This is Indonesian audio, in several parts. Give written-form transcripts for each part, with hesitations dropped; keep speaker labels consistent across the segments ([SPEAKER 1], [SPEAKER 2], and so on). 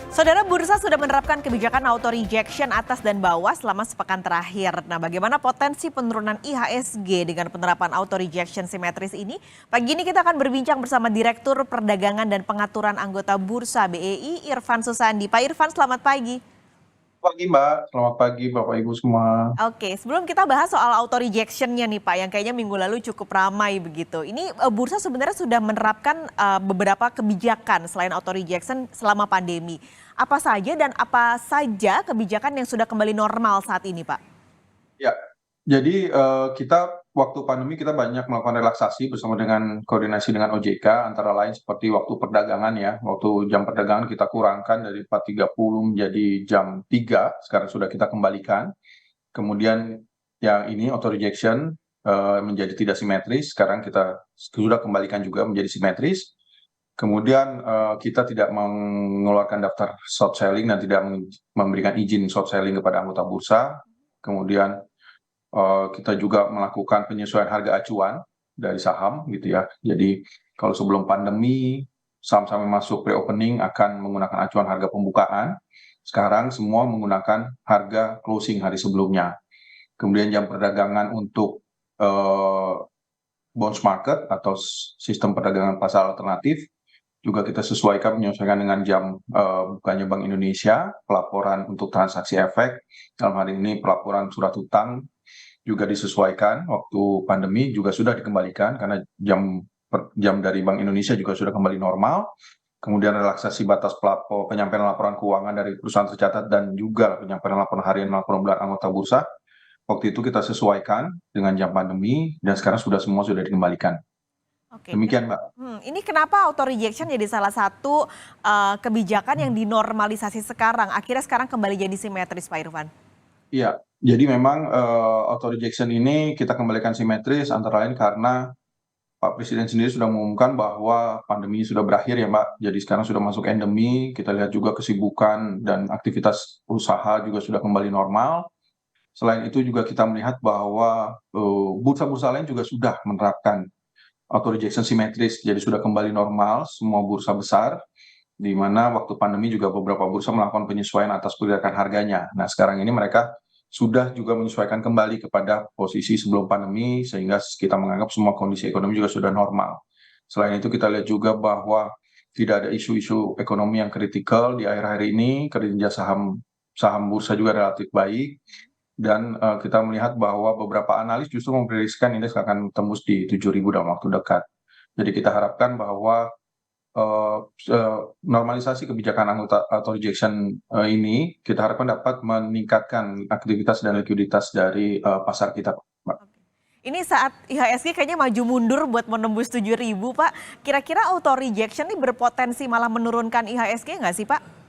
[SPEAKER 1] Saudara Bursa sudah menerapkan kebijakan auto rejection atas dan bawah selama sepekan terakhir. Nah, bagaimana potensi penurunan IHSG dengan penerapan auto rejection simetris ini? Pagi ini kita akan berbincang bersama Direktur Perdagangan dan Pengaturan Anggota Bursa BEI, Irfan Susandi. Pak Irfan, selamat pagi.
[SPEAKER 2] Pagi Mbak, selamat pagi Bapak Ibu semua.
[SPEAKER 1] Oke, sebelum kita bahas soal auto rejectionnya nih Pak, yang kayaknya minggu lalu cukup ramai begitu. Ini Bursa sebenarnya sudah menerapkan beberapa kebijakan selain auto rejection selama pandemi. Apa saja dan apa saja kebijakan yang sudah kembali normal saat ini Pak?
[SPEAKER 2] Ya, jadi kita waktu pandemi kita banyak melakukan relaksasi bersama dengan koordinasi dengan OJK, antara lain seperti waktu perdagangan ya. Waktu jam perdagangan kita kurangkan dari 4.30 menjadi jam 3, sekarang sudah kita kembalikan. Kemudian yang ini auto rejection menjadi tidak simetris, sekarang kita sudah kembalikan juga menjadi simetris. Kemudian kita tidak mengeluarkan daftar short selling dan tidak memberikan izin short selling kepada anggota bursa. Kemudian kita juga melakukan penyesuaian harga acuan dari saham gitu ya. Jadi kalau sebelum pandemi saham-saham yang masuk pre-opening akan menggunakan acuan harga pembukaan. Sekarang semua menggunakan harga closing hari sebelumnya. Kemudian jam perdagangan untuk bonds market atau sistem perdagangan pasar alternatif juga kita menyesuaikan dengan jam bukanya Bank Indonesia, pelaporan untuk transaksi efek, dalam hari ini pelaporan surat utang juga disesuaikan. Waktu pandemi juga sudah dikembalikan karena jam dari Bank Indonesia juga sudah kembali normal. Kemudian relaksasi batas penyampaian laporan keuangan dari perusahaan tercatat dan juga penyampaian laporan harian laporan bulan anggota bursa. Waktu itu kita sesuaikan dengan jam pandemi dan sekarang semua sudah dikembalikan.
[SPEAKER 1] Oke,
[SPEAKER 2] Demikian, Mbak.
[SPEAKER 1] ini kenapa auto rejection jadi salah satu kebijakan yang dinormalisasi sekarang? Akhirnya sekarang kembali jadi simetris Pak Irfan.
[SPEAKER 2] Iya, jadi memang auto rejection ini kita kembalikan simetris antara lain karena Pak Presiden sendiri sudah mengumumkan bahwa pandemi sudah berakhir ya Mbak. Jadi sekarang sudah masuk endemi, kita lihat juga kesibukan dan aktivitas usaha juga sudah kembali normal. Selain itu juga kita melihat bahwa bursa-bursa lain juga sudah menerapkan auto rejection simetris, jadi sudah kembali normal semua bursa besar, di mana waktu pandemi juga beberapa bursa melakukan penyesuaian atas pergerakan harganya. Nah, sekarang ini mereka sudah juga menyesuaikan kembali kepada posisi sebelum pandemi, sehingga kita menganggap semua kondisi ekonomi juga sudah normal. Selain itu kita lihat juga bahwa tidak ada isu-isu ekonomi yang kritikal di akhir-akhir ini, kinerja saham bursa juga relatif baik, dan kita melihat bahwa beberapa analis justru memprediksikan indeks akan tembus di 7.000 dalam waktu dekat. Jadi kita harapkan bahwa normalisasi kebijakan anggota auto rejection ini kita harapkan dapat meningkatkan aktivitas dan likuiditas dari pasar kita, Mbak.
[SPEAKER 1] Ini saat IHSG kayaknya maju mundur buat menembus 7.000 Pak. Kira-kira auto rejection ini berpotensi malah menurunkan IHSG nggak sih Pak?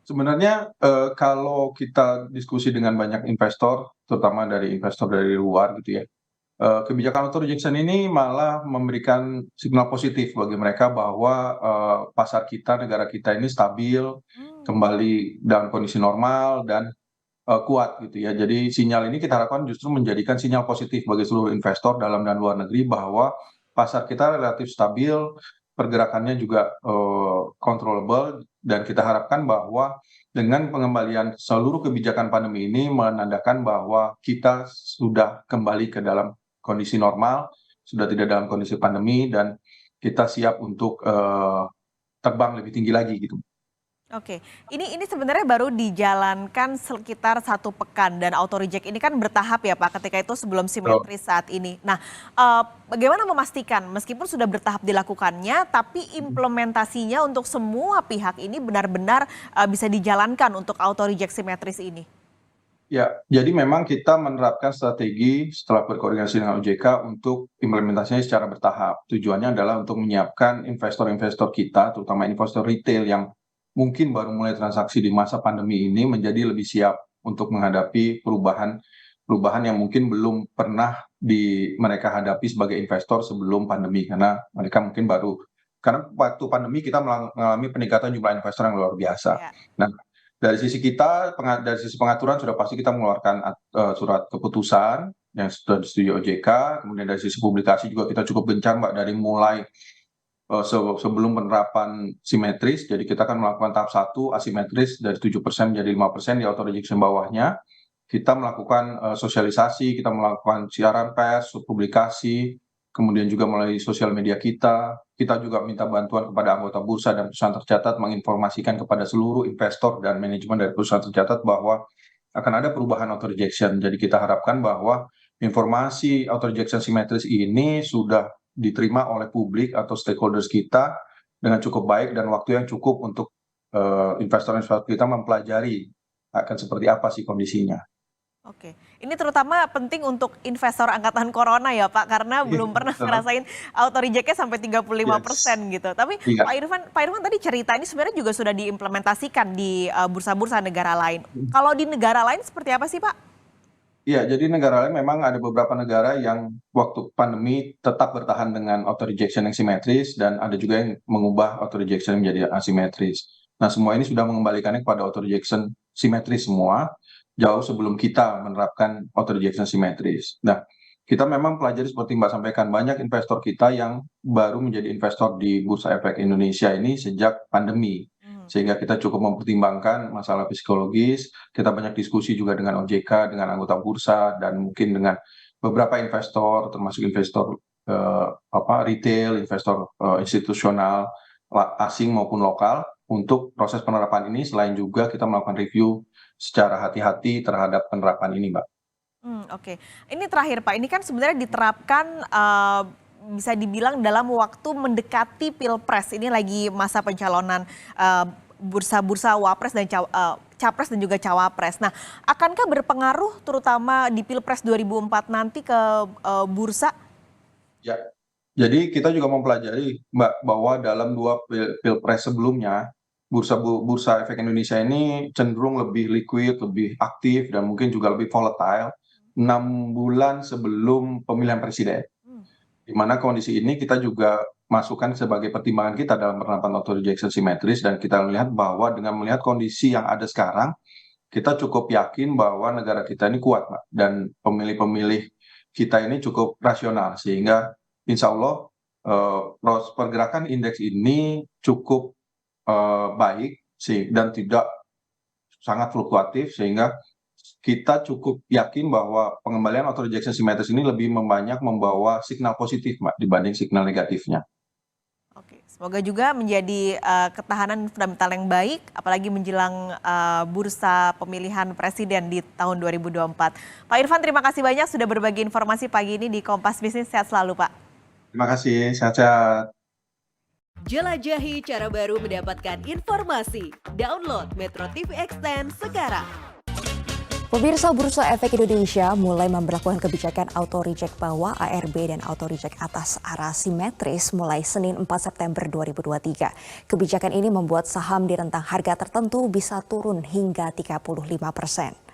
[SPEAKER 2] Sebenarnya kalau kita diskusi dengan banyak investor, terutama dari investor dari luar gitu ya, kebijakan auto rejection ini malah memberikan signal positif bagi mereka bahwa pasar kita, negara kita ini stabil, kembali dalam kondisi normal dan kuat gitu ya. Jadi sinyal ini kita harapkan justru menjadikan sinyal positif bagi seluruh investor dalam dan luar negeri bahwa pasar kita relatif stabil, pergerakannya juga controllable, dan kita harapkan bahwa dengan pengembalian seluruh kebijakan pandemi ini menandakan bahwa kita sudah kembali ke dalam kondisi normal, sudah tidak dalam kondisi pandemi, dan kita siap untuk terbang lebih tinggi lagi gitu.
[SPEAKER 1] Oke, ini sebenarnya baru dijalankan sekitar 1 pekan dan auto reject ini kan bertahap ya Pak, ketika itu sebelum
[SPEAKER 2] So,
[SPEAKER 1] simetris saat ini. Nah, bagaimana memastikan meskipun sudah bertahap dilakukannya, tapi implementasinya untuk semua pihak ini benar-benar bisa dijalankan untuk auto reject simetris ini?
[SPEAKER 2] Ya, jadi memang kita menerapkan strategi setelah berkoordinasi dengan OJK untuk implementasinya secara bertahap. Tujuannya adalah untuk menyiapkan investor-investor kita, terutama investor retail yang mungkin baru mulai transaksi di masa pandemi ini menjadi lebih siap untuk menghadapi perubahan yang mungkin belum pernah mereka hadapi sebagai investor sebelum pandemi, karena mereka mungkin karena waktu pandemi kita mengalami peningkatan jumlah investor yang luar biasa.
[SPEAKER 1] Ya.
[SPEAKER 2] Nah, dari sisi kita, dari sisi pengaturan sudah pasti kita mengeluarkan surat keputusan yang sudah disetujui OJK. Kemudian dari sisi publikasi juga kita cukup gencar Mbak, dari mulai sebelum penerapan simetris. Jadi kita akan melakukan tahap 1 asimetris dari 7% menjadi 5% di auto rejection bawahnya. Kita melakukan sosialisasi, kita melakukan siaran pers, publikasi, kemudian juga melalui sosial media kita. Kita juga minta bantuan kepada anggota bursa dan perusahaan tercatat menginformasikan kepada seluruh investor dan manajemen dari perusahaan tercatat bahwa akan ada perubahan auto rejection. Jadi kita harapkan bahwa informasi auto rejection simetris ini sudah diterima oleh publik atau stakeholders kita dengan cukup baik dan waktu yang cukup untuk investor-investor kita mempelajari akan seperti apa sih kondisinya.
[SPEAKER 1] Oke, ini terutama penting untuk investor angkatan corona ya Pak, karena belum pernah ngerasain auto reject-nya sampai 35% gitu. Tapi
[SPEAKER 2] Iya.
[SPEAKER 1] Pak Irfan tadi cerita ini sebenarnya juga sudah diimplementasikan di bursa-bursa negara lain. Kalau di negara lain seperti apa sih Pak?
[SPEAKER 2] Iya, jadi negara lain memang ada beberapa negara yang waktu pandemi tetap bertahan dengan auto rejection yang simetris dan ada juga yang mengubah auto rejection menjadi asimetris. Nah, semua ini sudah mengembalikannya kepada auto rejection simetris semua, jauh sebelum kita menerapkan auto rejection simetris. Nah, kita memang pelajari seperti Mbak sampaikan, banyak investor kita yang baru menjadi investor di Bursa Efek Indonesia ini sejak pandemi. Sehingga kita cukup mempertimbangkan masalah psikologis, kita banyak diskusi juga dengan OJK, dengan anggota bursa, dan mungkin dengan beberapa investor, termasuk investor retail, investor institusional, asing maupun lokal, untuk proses penerapan ini, selain juga kita melakukan review secara hati-hati terhadap penerapan ini, Mbak.
[SPEAKER 1] Oke. Ini terakhir Pak, ini kan sebenarnya diterapkan bisa dibilang dalam waktu mendekati Pilpres. Ini lagi masa pencalonan bursa-bursa Wapres dan Capres dan juga Cawapres. Nah, akankah berpengaruh terutama di Pilpres 2004 nanti ke bursa?
[SPEAKER 2] Ya, jadi kita juga mempelajari, Mbak, bahwa dalam 2 pilpres sebelumnya, bursa efek Indonesia ini cenderung lebih liquid, lebih aktif, dan mungkin juga lebih volatile 6 bulan sebelum pemilihan presiden. Di mana kondisi ini kita juga masukkan sebagai pertimbangan kita dalam penerapan auto rejection simetris, dan kita melihat bahwa dengan melihat kondisi yang ada sekarang, kita cukup yakin bahwa negara kita ini kuat, Mbak, dan pemilih-pemilih kita ini cukup rasional, sehingga insya Allah pergerakan indeks ini cukup baik dan tidak sangat fluktuatif, sehingga kita cukup yakin bahwa pengembalian auto rejection simetris ini lebih banyak membawa signal positif, Mbak, dibanding signal negatifnya.
[SPEAKER 1] Oke, semoga juga menjadi ketahanan fundamental yang baik, apalagi menjelang bursa pemilihan presiden di tahun 2024. Pak Irfan, terima kasih banyak sudah berbagi informasi pagi ini di Kompas Bisnis. Sehat selalu, Pak.
[SPEAKER 2] Terima kasih, sehat-sehat.
[SPEAKER 3] Jelajahi cara baru mendapatkan informasi. Download Metro TV Extend sekarang.
[SPEAKER 4] Pemirsa, Bursa Efek Indonesia mulai memberlakukan kebijakan auto reject bawah ARB dan auto reject atas arah simetris mulai Senin 4 September 2023. Kebijakan ini membuat saham di rentang harga tertentu bisa turun hingga 35%.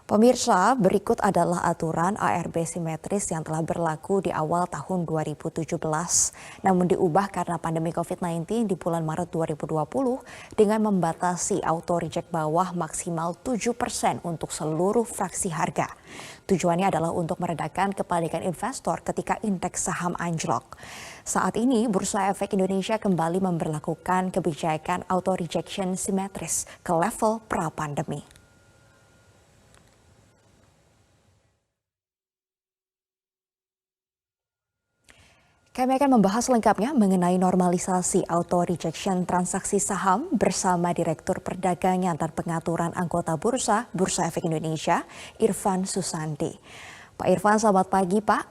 [SPEAKER 4] Pemirsa, berikut adalah aturan ARB simetris yang telah berlaku di awal tahun 2017, namun diubah karena pandemi COVID-19 di bulan Maret 2020 dengan membatasi auto reject bawah maksimal 7% untuk seluruh fraksi harga. Tujuannya adalah untuk meredakan kepanikan investor ketika indeks saham anjlok. Saat ini, Bursa Efek Indonesia kembali memberlakukan kebijakan auto rejection simetris ke level pra-pandemi. Kami akan membahas lengkapnya mengenai normalisasi auto rejection transaksi saham bersama Direktur Perdagangan dan Pengaturan Anggota Bursa Efek Indonesia, Irfan Susanti. Pak Irfan, selamat pagi Pak.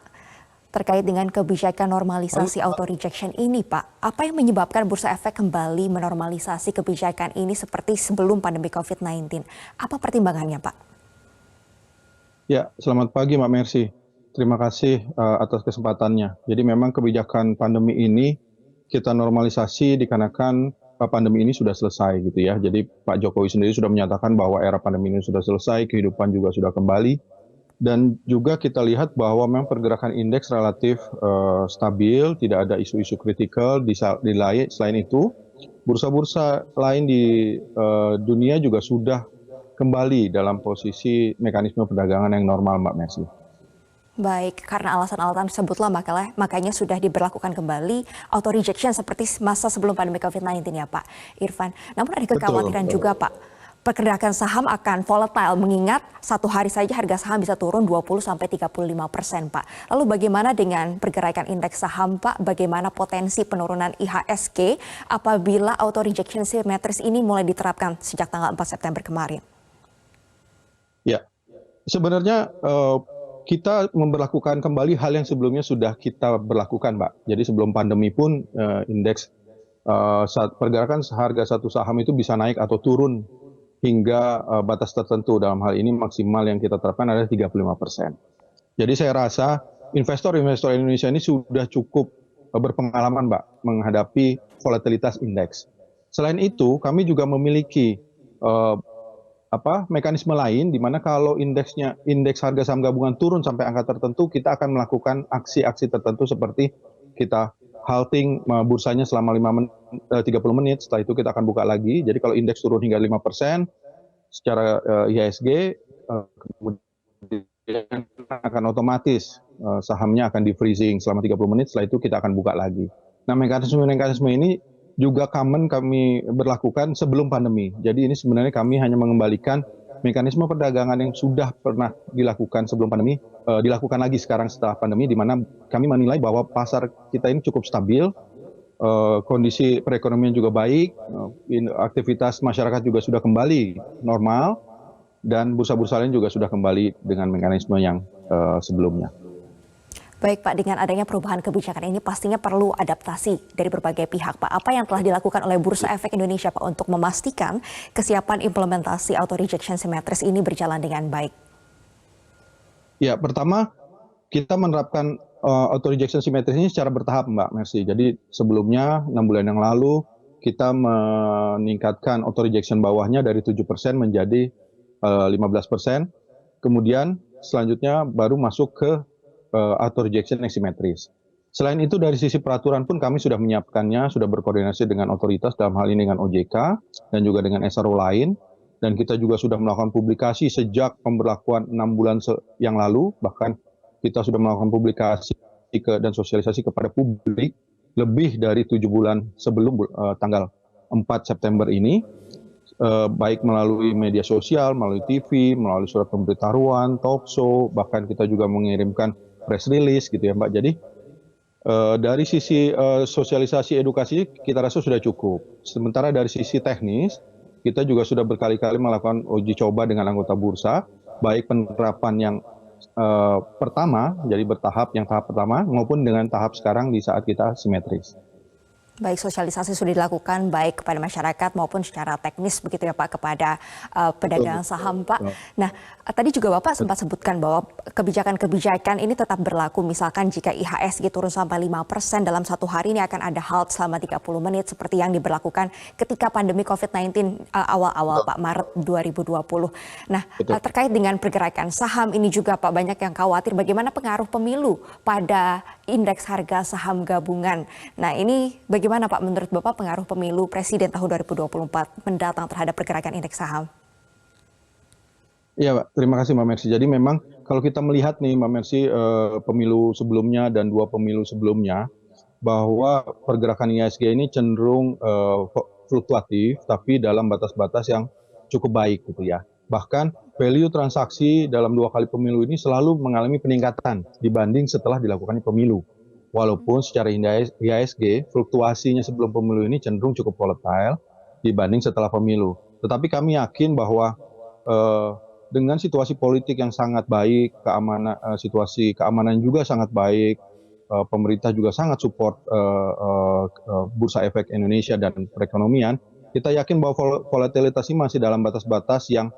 [SPEAKER 4] Terkait dengan kebijakan normalisasi auto rejection ini Pak, apa yang menyebabkan Bursa Efek kembali menormalisasi kebijakan ini seperti sebelum pandemi COVID-19? Apa pertimbangannya Pak?
[SPEAKER 5] Ya, selamat pagi Mbak Mercy. Terima kasih atas kesempatannya. Jadi memang kebijakan pandemi ini kita normalisasi dikarenakan pandemi ini sudah selesai gitu ya. Jadi Pak Jokowi sendiri sudah menyatakan bahwa era pandemi ini sudah selesai, kehidupan juga sudah kembali. Dan juga kita lihat bahwa memang pergerakan indeks relatif stabil, tidak ada isu-isu kritikal. Selain itu, bursa-bursa lain di dunia juga sudah kembali dalam posisi mekanisme perdagangan yang normal, Mbak Mercy.
[SPEAKER 4] Baik, karena alasan-alasan tersebutlah makanya sudah diberlakukan kembali auto rejection seperti masa sebelum pandemi COVID-19 ya Pak Irfan. Namun ada kekhawatiran juga Pak, pergerakan saham akan volatile mengingat satu hari saja harga saham bisa turun 20-35% Pak. Lalu bagaimana dengan pergerakan indeks saham Pak? Bagaimana potensi penurunan IHSG apabila auto rejection simetris ini mulai diterapkan sejak tanggal 4 September kemarin?
[SPEAKER 5] Ya, sebenarnya kita memberlakukan kembali hal yang sebelumnya sudah kita berlakukan, Mbak. Jadi sebelum pandemi pun indeks pergerakan harga satu saham itu bisa naik atau turun hingga batas tertentu. Dalam hal ini maksimal yang kita terapkan adalah 35%. Jadi saya rasa investor-investor Indonesia ini sudah cukup berpengalaman, Mbak, menghadapi volatilitas indeks. Selain itu, kami juga memiliki mekanisme lain di mana kalau indeks harga saham gabungan turun sampai angka tertentu, kita akan melakukan aksi-aksi tertentu seperti kita halting bursanya selama 30 menit, setelah itu kita akan buka lagi. Jadi kalau indeks turun hingga 5% secara IHSG, kemudian akan otomatis sahamnya akan di freezing selama 30 menit, setelah itu kita akan buka lagi. Nah, mekanisme ini juga kami berlakukan sebelum pandemi. Jadi ini sebenarnya kami hanya mengembalikan mekanisme perdagangan yang sudah pernah dilakukan sebelum pandemi, dilakukan lagi sekarang setelah pandemi, di mana kami menilai bahwa pasar kita ini cukup stabil, kondisi perekonomian juga baik, aktivitas masyarakat juga sudah kembali normal, dan bursa-bursa lain juga sudah kembali dengan mekanisme yang sebelumnya.
[SPEAKER 4] Baik Pak, dengan adanya perubahan kebijakan ini pastinya perlu adaptasi dari berbagai pihak Pak. Apa yang telah dilakukan oleh Bursa Efek Indonesia Pak untuk memastikan kesiapan implementasi auto rejection simetris ini berjalan dengan baik?
[SPEAKER 5] Ya, pertama kita menerapkan auto rejection simetris ini secara bertahap Mbak Mercy. Jadi sebelumnya 6 bulan yang lalu kita meningkatkan auto rejection bawahnya dari 7% menjadi 15%. Kemudian selanjutnya baru masuk ke auto rejection yang simetris. Selain itu dari sisi peraturan pun kami sudah menyiapkannya, sudah berkoordinasi dengan otoritas, dalam hal ini dengan OJK dan juga dengan SRO lain, dan kita juga sudah melakukan publikasi sejak pemberlakuan 6 bulan yang lalu, bahkan kita sudah melakukan publikasi dan sosialisasi kepada publik lebih dari 7 bulan sebelum tanggal 4 September ini, baik melalui media sosial, melalui TV, melalui surat pemberitahuan, talk show, bahkan kita juga mengirimkan press release gitu ya Mbak. Jadi dari sisi sosialisasi edukasi kita rasa sudah cukup. Sementara dari sisi teknis kita juga sudah berkali-kali melakukan uji coba dengan anggota bursa, baik penerapan yang pertama, jadi bertahap yang tahap pertama, maupun dengan tahap sekarang di saat kita simetris.
[SPEAKER 4] Baik, sosialisasi sudah dilakukan baik kepada masyarakat maupun secara teknis begitu ya Pak kepada pedagang saham Pak. Nah, tadi juga Bapak sempat sebutkan bahwa kebijakan-kebijakan ini tetap berlaku. Misalkan jika IHSG turun sampai 5% dalam satu hari ini akan ada halt selama 30 menit seperti yang diberlakukan ketika pandemi COVID-19 awal-awal Pak Maret 2020. Nah, terkait dengan pergerakan saham ini juga Pak banyak yang khawatir bagaimana pengaruh pemilu pada indeks harga saham gabungan. Nah, ini bagaimana Pak menurut Bapak pengaruh pemilu presiden tahun 2024 mendatang terhadap pergerakan indeks saham?
[SPEAKER 5] Iya Pak, terima kasih Mbak Mercy. Jadi memang kalau kita melihat nih Mbak Mercy, pemilu sebelumnya dan 2 pemilu sebelumnya, bahwa pergerakan IHSG ini cenderung fluktuatif tapi dalam batas-batas yang cukup baik gitu ya. Bahkan value transaksi dalam 2 kali pemilu ini selalu mengalami peningkatan dibanding setelah dilakukannya pemilu. Walaupun secara IHSG fluktuasinya sebelum pemilu ini cenderung cukup volatile dibanding setelah pemilu. Tetapi kami yakin bahwa dengan situasi politik yang sangat baik, situasi keamanan juga sangat baik, pemerintah juga sangat support Bursa Efek Indonesia dan perekonomian, kita yakin bahwa volatilitas ini masih dalam batas-batas yang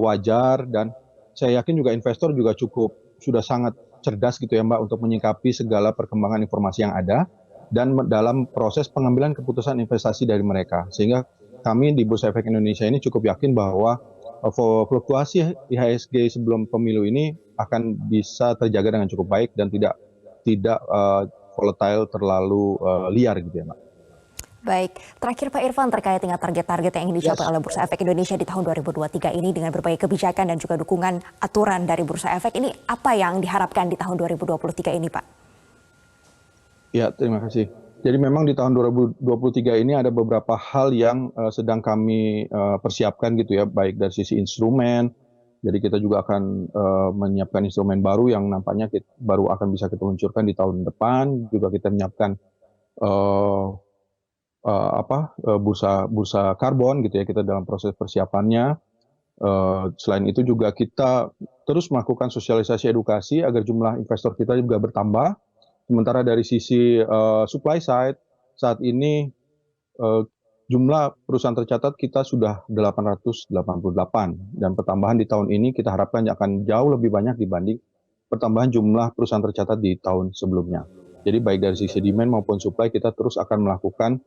[SPEAKER 5] wajar, dan saya yakin juga investor juga sudah sangat cerdas gitu ya Mbak untuk menyikapi segala perkembangan informasi yang ada dan dalam proses pengambilan keputusan investasi dari mereka. Sehingga kami di Bursa Efek Indonesia ini cukup yakin bahwa fluktuasi IHSG sebelum pemilu ini akan bisa terjaga dengan cukup baik dan tidak volatile terlalu liar gitu ya Mbak.
[SPEAKER 4] Baik, terakhir Pak Irfan terkait dengan target-target yang ingin dicapai oleh Bursa Efek Indonesia di tahun 2023 ini dengan berbagai kebijakan dan juga dukungan aturan dari Bursa Efek ini, apa yang diharapkan di tahun 2023 ini Pak?
[SPEAKER 5] Ya, terima kasih. Jadi memang di tahun 2023 ini ada beberapa hal yang sedang kami persiapkan gitu ya, baik dari sisi instrumen. Jadi kita juga akan menyiapkan instrumen baru yang nampaknya baru akan bisa kita luncurkan di tahun depan. Juga kita menyiapkan bursa karbon gitu ya, kita dalam proses persiapannya. Selain itu juga kita terus melakukan sosialisasi edukasi agar jumlah investor kita juga bertambah. Sementara dari sisi supply side, saat ini jumlah perusahaan tercatat kita sudah 888 dan pertambahan di tahun ini kita harapkan akan jauh lebih banyak dibanding pertambahan jumlah perusahaan tercatat di tahun sebelumnya. Jadi baik dari sisi demand maupun supply kita terus akan melakukan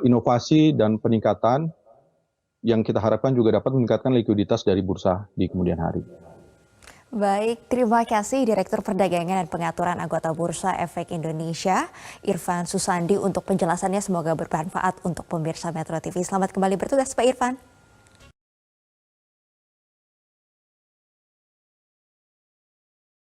[SPEAKER 5] inovasi dan peningkatan yang kita harapkan juga dapat meningkatkan likuiditas dari bursa di kemudian hari.
[SPEAKER 4] Baik, terima kasih Direktur Perdagangan dan Pengaturan Anggota Bursa Efek Indonesia, Irfan Susandi untuk penjelasannya. Semoga bermanfaat untuk pemirsa Metro TV. Selamat kembali bertugas Pak Irfan.